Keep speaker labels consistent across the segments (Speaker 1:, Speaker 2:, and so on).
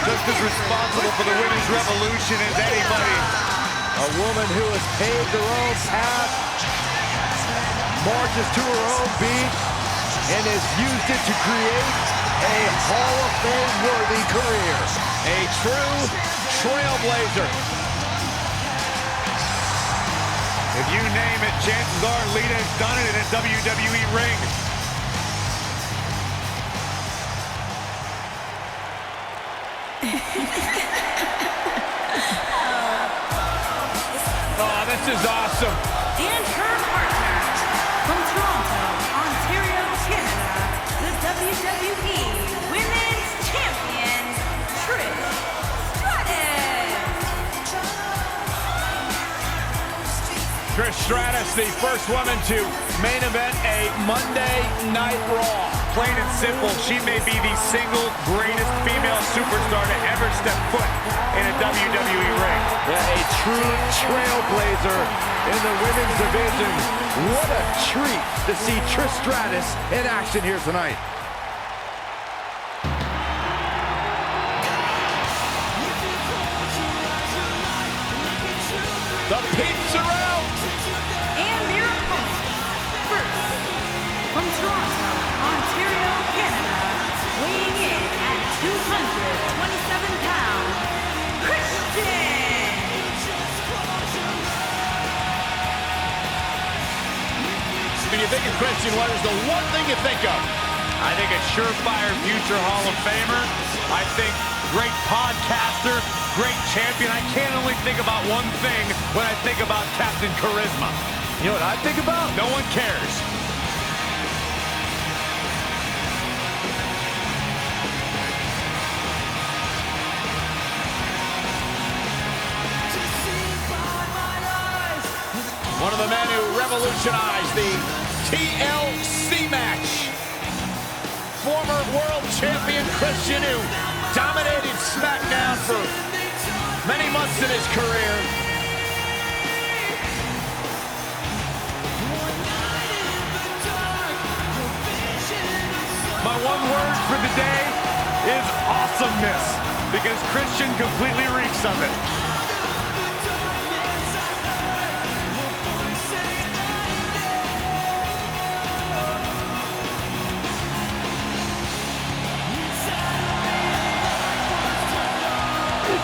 Speaker 1: just as responsible for the women's revolution as anybody.
Speaker 2: A woman who has paved her own path, marches to her own beat, and has used it to create a Hall of Fame-worthy career. A true trailblazer.
Speaker 1: If you name it, chances are Lita has done it in a WWE ring.
Speaker 3: Oh, this is awesome.
Speaker 4: And her partner, from Toronto, Ontario, Canada, the WWE Women's Champion, Trish Stratus.
Speaker 3: Trish Stratus, the first woman to main event a Monday Night Raw.
Speaker 1: Plain and simple, she may be the single greatest female superstar to ever step foot in a WWE ring.
Speaker 2: Yeah, a true trailblazer in the women's division. What a treat to see Trish Stratus in action here tonight.
Speaker 3: The peeps are out.
Speaker 4: And their opponent, first, from Toronto, Ontario, Canada, weighing in at 227 pounds, Christian.
Speaker 3: When you think of Christian, what is the one thing you think of?
Speaker 1: I think a surefire future Hall of Famer. I think great podcaster, great champion. I can't only think about one thing when I think about Captain Charisma.
Speaker 2: You know what I think about?
Speaker 1: No one cares.
Speaker 3: One of the men who revolutionized the TLC match. Former world champion Christian, who dominated SmackDown for many months in his career.
Speaker 1: My one word for the day is awesomeness, because Christian completely reeks of it.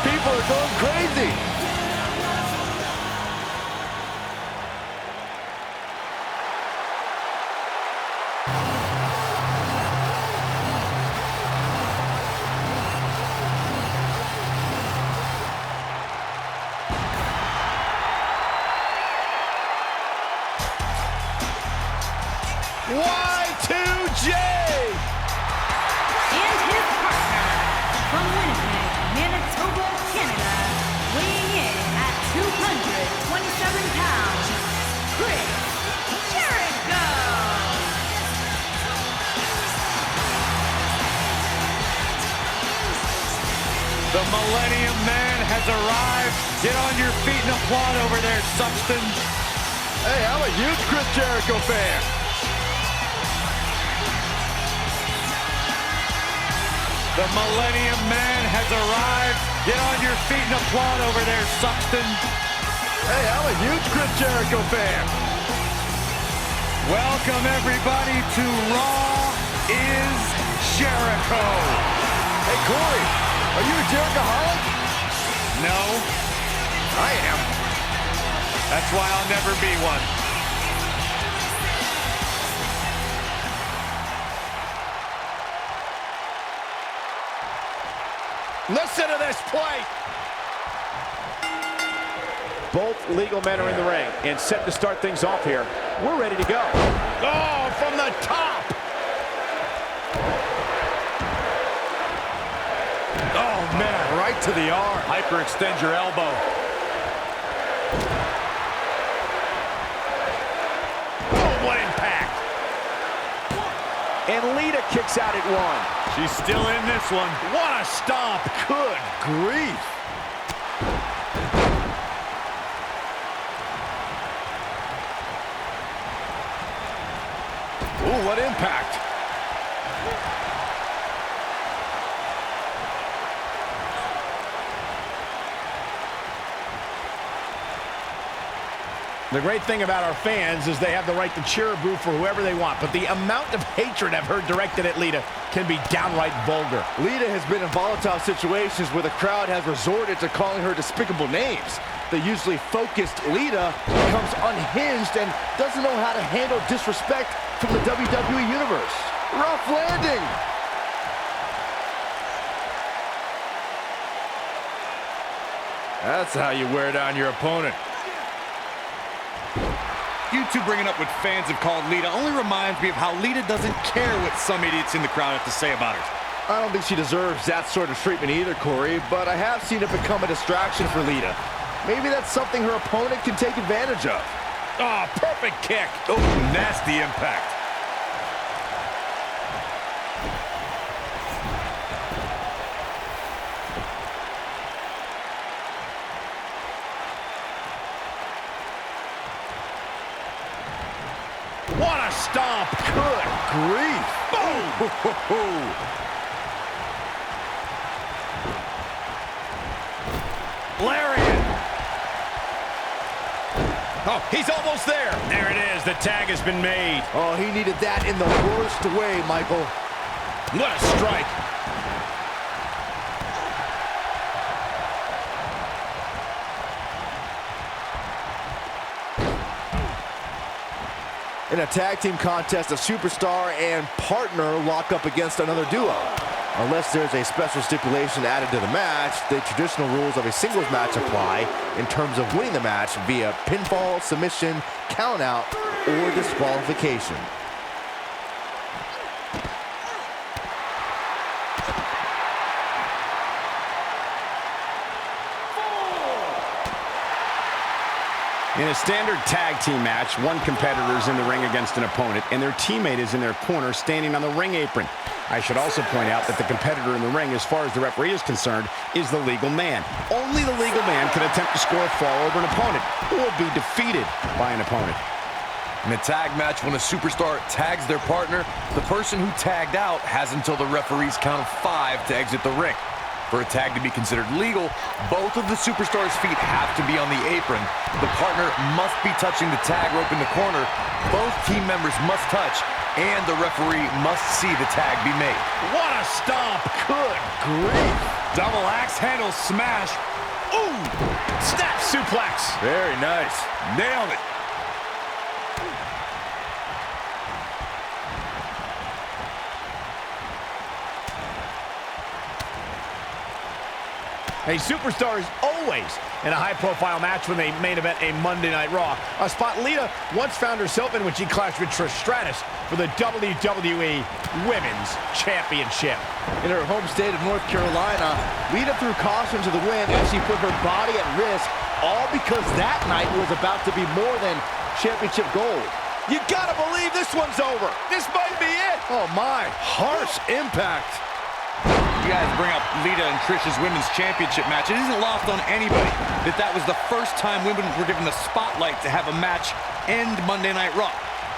Speaker 2: People are going crazy.
Speaker 3: Y2J!
Speaker 4: And his partner, from Winnipeg, Manitoba, Canada, weighing in at 227 pounds, Chris Jericho.
Speaker 1: The Millennium Man has arrived. Get on your feet and applaud over there, Suxton.
Speaker 2: Hey, I'm a huge Chris Jericho fan.
Speaker 1: The Millennium Man has arrived. Get on your feet and applaud over there, Suxton.
Speaker 2: Hey, I'm a huge Chris Jericho fan.
Speaker 1: Welcome, everybody, to Raw is Jericho.
Speaker 2: Hey, Corey, are you a Jerichoholic?
Speaker 1: No,
Speaker 2: I am.
Speaker 1: that's why I'll never be one.
Speaker 3: Listen to this play. Both legal men are in the ring and set to start things off here. We're ready to go. Oh, from the top.
Speaker 2: Oh, man, right to the arm.
Speaker 1: Hyperextend your elbow.
Speaker 3: Boom, what impact. And Lita kicks out at one.
Speaker 1: She's still in this one.
Speaker 3: What a stomp.
Speaker 2: Good grief. Ooh, what impact.
Speaker 3: The great thing about our fans is they have the right to cheer or boo for whoever they want, but the amount of hatred I've heard directed at Lita can be downright vulgar.
Speaker 2: Lita has been in volatile situations where the crowd has resorted to calling her despicable names. The usually focused Lita becomes unhinged and doesn't know how to handle disrespect from the WWE Universe. Rough landing.
Speaker 3: That's how you wear down your opponent.
Speaker 1: You two bringing up what fans have called Lita only reminds me of how Lita doesn't care what some idiots in the crowd have to say about her.
Speaker 2: I don't think she deserves that sort of treatment either, Corey, but I have seen it become a distraction for Lita. Maybe that's something her opponent can take advantage of.
Speaker 1: Oh, perfect kick. Oh, nasty impact.
Speaker 3: What a stomp!
Speaker 2: Good grief!
Speaker 3: Boom! Lariat! Oh, he's almost there. There it is. The tag has been made.
Speaker 2: Oh, he needed that in the worst way, Michael.
Speaker 3: What a strike.
Speaker 2: In a tag team contest, a superstar and partner lock up against another duo. Unless there's a special stipulation added to the match, the traditional rules of a singles match apply in terms of winning the match via pinfall, submission, countout, or disqualification.
Speaker 3: In a standard tag team match, one competitor is in the ring against an opponent, and their teammate is in their corner standing on the ring apron. I should also point out that the competitor in the ring, as far as the referee is concerned, is the legal man. Only the legal man can attempt to score a fall over an opponent or be defeated by an opponent.
Speaker 1: In a tag match, when a superstar tags their partner, the person who tagged out has until the referee's count of 5 to exit the ring. For a tag to be considered legal, both of the superstars' feet have to be on the apron. The partner must be touching the tag rope in the corner. Both team members must touch, and the referee must see the tag be made.
Speaker 3: What a stomp! Good grief!
Speaker 1: Double axe handle smash.
Speaker 3: Ooh! Snap suplex!
Speaker 2: Very nice.
Speaker 1: Nailed it.
Speaker 3: A superstar is always in a high-profile match when they main event a Monday Night Raw. A spot Lita once found herself in when she clashed with Trish Stratus for the WWE Women's Championship.
Speaker 2: In her home state of North Carolina, Lita threw caution to the wind as she put her body at risk, all because that night was about to be more than championship gold.
Speaker 3: You gotta believe this one's over. This might be it.
Speaker 2: Oh my, harsh impact.
Speaker 1: You guys bring up Lita and Trish's Women's Championship match. It isn't lost on anybody that was the first time women were given the spotlight to have a match end Monday Night Raw.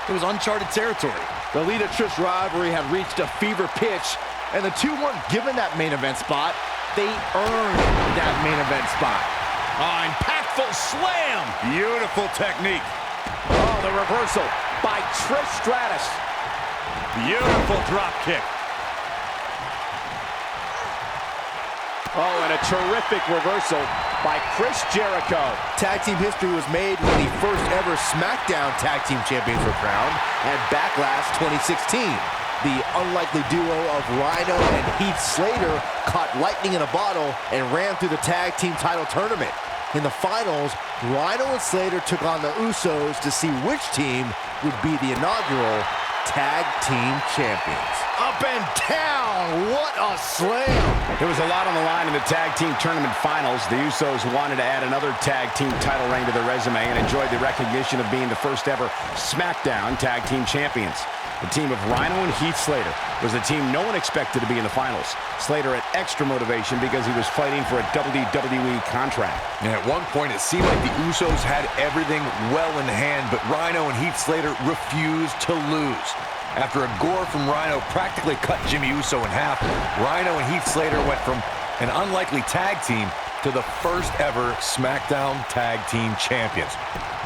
Speaker 1: It was uncharted territory.
Speaker 2: The Lita-Trish rivalry had reached a fever pitch, and the two weren't given that main event spot. They earned that main event spot.
Speaker 3: Oh, impactful slam.
Speaker 1: Beautiful technique.
Speaker 2: Oh, the reversal by Trish Stratus.
Speaker 1: Beautiful drop kick.
Speaker 2: Oh, and a terrific reversal by Chris Jericho. Tag team history was made when the first ever SmackDown Tag Team Champions were crowned at Backlash 2016. The unlikely duo of Rhino and Heath Slater caught lightning in a bottle and ran through the tag team title tournament. In the finals, Rhino and Slater took on the Usos to see which team would be the inaugural Tag Team Champions.
Speaker 3: Up and down, what a slam! There was a lot on the line in the tag team tournament finals. The Usos wanted to add another tag team title reign to their resume and enjoyed the recognition of being the first ever SmackDown Tag Team Champions. The team of Rhino and Heath Slater was the team no one expected to be in the finals. Slater had extra motivation because he was fighting for a WWE contract.
Speaker 1: And at one point, it seemed like the Usos had everything well in hand, but Rhino and Heath Slater refused to lose. After a gore from Rhino practically cut Jimmy Uso in half, Rhino and Heath Slater went from an unlikely tag team to the first ever SmackDown Tag Team Champions.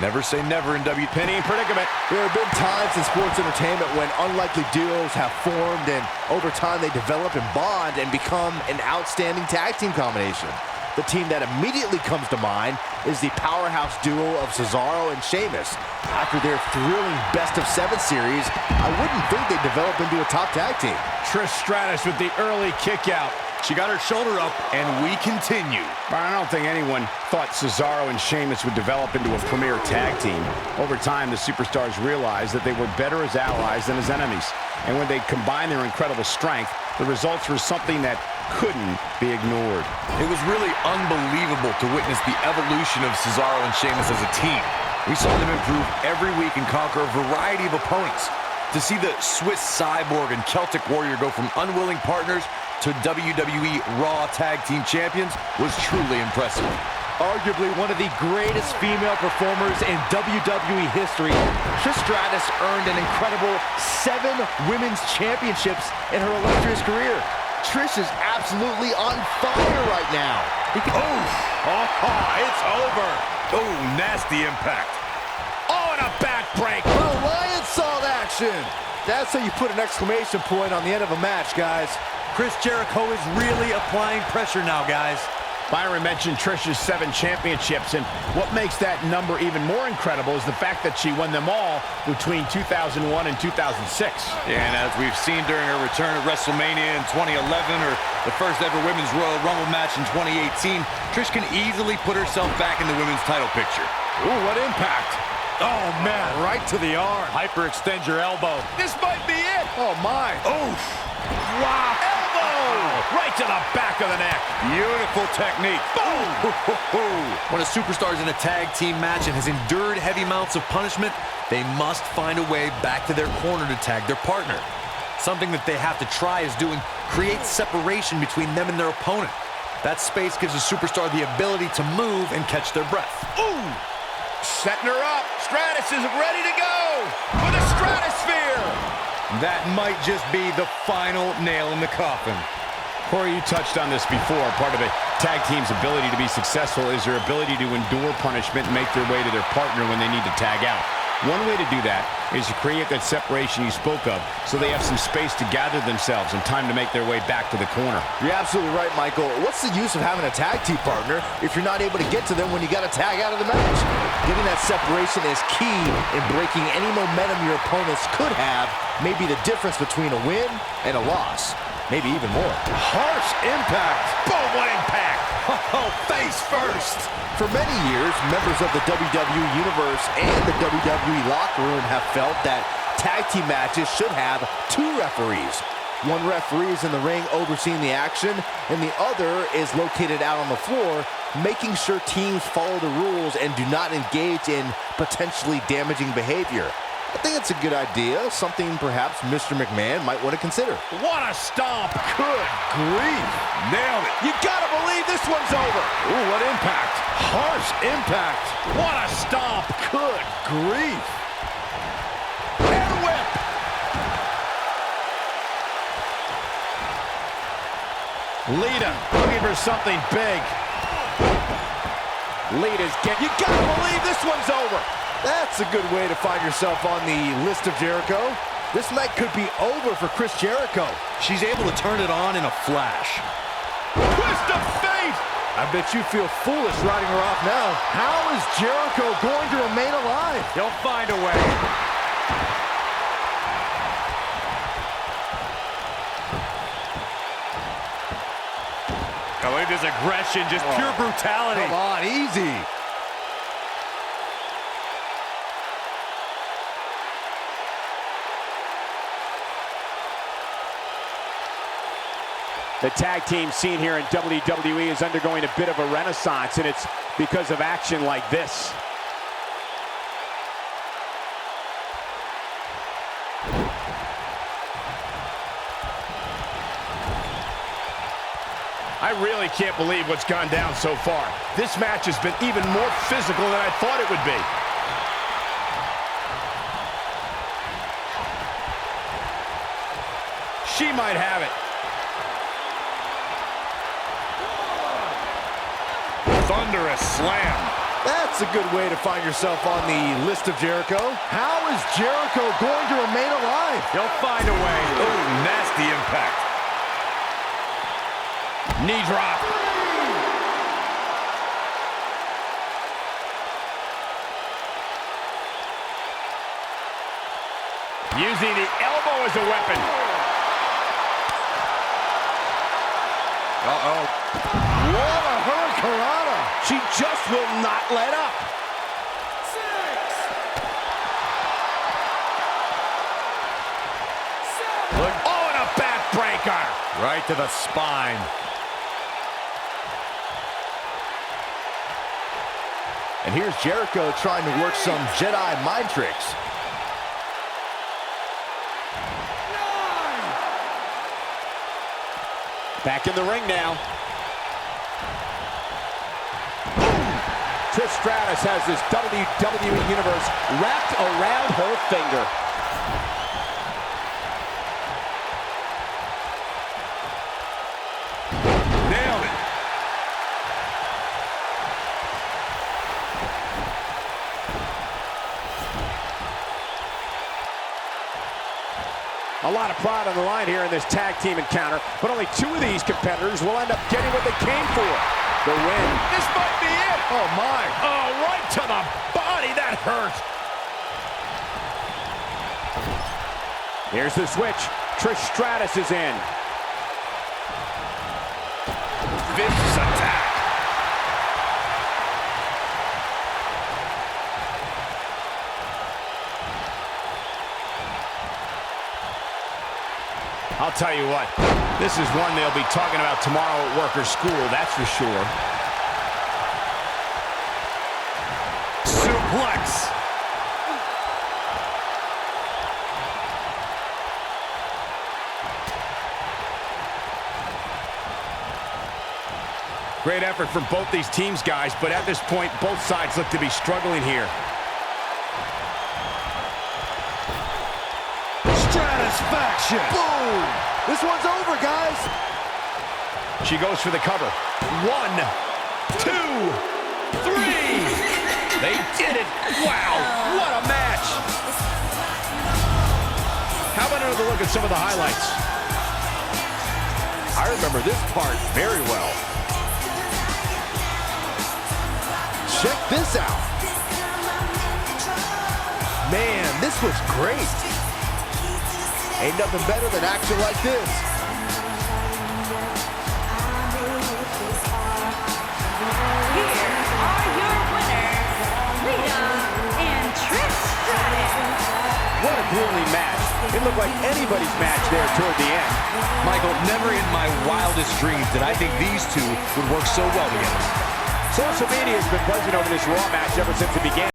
Speaker 1: Never say never in
Speaker 3: Penny predicament.
Speaker 2: There have been times in sports entertainment when unlikely duos have formed, and over time they develop and bond and become an outstanding tag team combination. The team that immediately comes to mind is the powerhouse duo of Cesaro and Sheamus. After their thrilling best-of-7 series, I wouldn't think they'd develop into a top tag team.
Speaker 3: Trish Stratus with the early kick out.
Speaker 1: She got her shoulder up, and we continue.
Speaker 3: But I don't think anyone thought Cesaro and Sheamus would develop into a premier tag team. Over time, the superstars realized that they were better as allies than as enemies. And when they combined their incredible strength, the results were something that couldn't be ignored.
Speaker 1: It was really unbelievable to witness the evolution of Cesaro and Sheamus as a team. We saw them improve every week and conquer a variety of opponents. To see the Swiss Cyborg and Celtic Warrior go from unwilling partners to WWE Raw Tag Team Champions was truly impressive.
Speaker 2: Arguably one of the greatest female performers in WWE history, Trish Stratus earned an incredible 7 women's championships in her illustrious career. Trish is absolutely on fire right now.
Speaker 3: It's over.
Speaker 1: Oh, nasty impact.
Speaker 3: Oh, and a back break.
Speaker 2: The Lion-Salt action. That's how you put an exclamation point on the end of a match, guys.
Speaker 5: Chris Jericho is really applying pressure now, guys.
Speaker 3: Byron mentioned Trish's 7 championships, and what makes that number even more incredible is the fact that she won them all between 2001 and 2006.
Speaker 1: Yeah, and as we've seen during her return at WrestleMania in 2011 or the first ever Women's Royal Rumble match in 2018, Trish can easily put herself back in the women's title picture.
Speaker 3: Ooh, what impact.
Speaker 5: Oh, man, right to the arm.
Speaker 1: Hyperextend your elbow.
Speaker 3: This might be it.
Speaker 2: Oh, my.
Speaker 1: Oof.
Speaker 3: Wow. Right to the back of the neck.
Speaker 1: Beautiful technique.
Speaker 3: Boom!
Speaker 1: When a superstar is in a tag team match and has endured heavy amounts of punishment, they must find a way back to their corner to tag their partner. Something that they have to try is doing creates separation between them and their opponent. That space gives a superstar the ability to move and catch their breath.
Speaker 3: Ooh! Setting her up. Stratus is ready to go for the Stratosphere.
Speaker 1: That might just be the final nail in the coffin.
Speaker 3: Corey, you touched on this before. Part of a tag team's ability to be successful is their ability to endure punishment and make their way to their partner when they need to tag out. One way to do that is to create that separation you spoke of so they have some space to gather themselves and time to make their way back to the corner.
Speaker 2: You're absolutely right, Michael. What's the use of having a tag team partner if you're not able to get to them when you got to tag out of the match? Getting that separation is key in breaking any momentum your opponents could have, maybe the difference between a win and a loss. Maybe even more.
Speaker 3: Harsh impact. Boom, what impact.
Speaker 1: Oh, face first.
Speaker 2: For many years, members of the WWE Universe and the WWE locker room have felt that tag team matches should have 2 referees. One referee is in the ring overseeing the action, and the other is located out on the floor, making sure teams follow the rules and do not engage in potentially damaging behavior. I think it's a good idea, something perhaps Mr. McMahon might want to consider.
Speaker 3: What a stomp.
Speaker 2: Good grief.
Speaker 1: Nailed it.
Speaker 3: You gotta believe this one's over.
Speaker 2: Ooh, what impact. Harsh impact.
Speaker 3: What a stomp.
Speaker 2: Good grief.
Speaker 3: And whip. Lita looking for something big. Lita's you gotta believe this one's over.
Speaker 2: That's a good way to find yourself on the list of Jericho. This night could be over for Chris Jericho.
Speaker 1: She's able to turn it on in a flash.
Speaker 3: Twist of fate!
Speaker 2: I bet you feel foolish riding her off now. How is Jericho going to remain alive?
Speaker 1: He'll find a way. I believe this aggression, just pure brutality.
Speaker 2: Come on, easy.
Speaker 6: The tag team scene here in WWE is undergoing a bit of a renaissance, and it's because of action like this.
Speaker 3: I really can't believe what's gone down so far. This match has been even more physical than I thought it would be. She might have it. Thunderous slam.
Speaker 2: That's a good way to find yourself on the list of Jericho. How is Jericho going to remain alive?
Speaker 3: He'll find a way.
Speaker 1: Oh, nasty impact.
Speaker 3: Knee drop. Using the elbow as a weapon.
Speaker 2: Uh-oh. What a hurricanrana. She just will not let up.
Speaker 3: Look. Oh, and a backbreaker.
Speaker 5: Right to the spine.
Speaker 2: And here's Jericho trying to work some Jedi mind tricks.
Speaker 6: Back in the ring now. Trish Stratus has this WWE Universe wrapped around her finger.
Speaker 1: Nailed it.
Speaker 6: A lot of pride on the line here in this tag team encounter, but only two of these competitors will end up getting what they came for. The win.
Speaker 3: This might be it.
Speaker 2: Oh, my.
Speaker 3: Oh, right to the body. That hurt.
Speaker 6: Here's the switch. Trish Stratus is in.
Speaker 3: Vicious attack. I'll tell you what, this is one they'll be talking about tomorrow at work or school, that's for sure.
Speaker 1: Suplex.
Speaker 3: Great effort from both these teams, guys, but at this point, both sides look to be struggling here.
Speaker 2: Stratusfaction. Boom. This one's over, guys.
Speaker 3: She goes for the cover. 1, 2, 3. They did it. Wow, what a match. How about another look at some of the highlights?
Speaker 2: I remember this part very well. Check this out. Man, this was great. Ain't nothing better than action like this.
Speaker 4: Here are your winners, Lita and Trish Stratus.
Speaker 6: What a grueling match. It looked like anybody's match there toward the end.
Speaker 1: Michael, never in my wildest dreams did I think these two would work so well together.
Speaker 6: Social media has been buzzing over this Raw match ever since it began.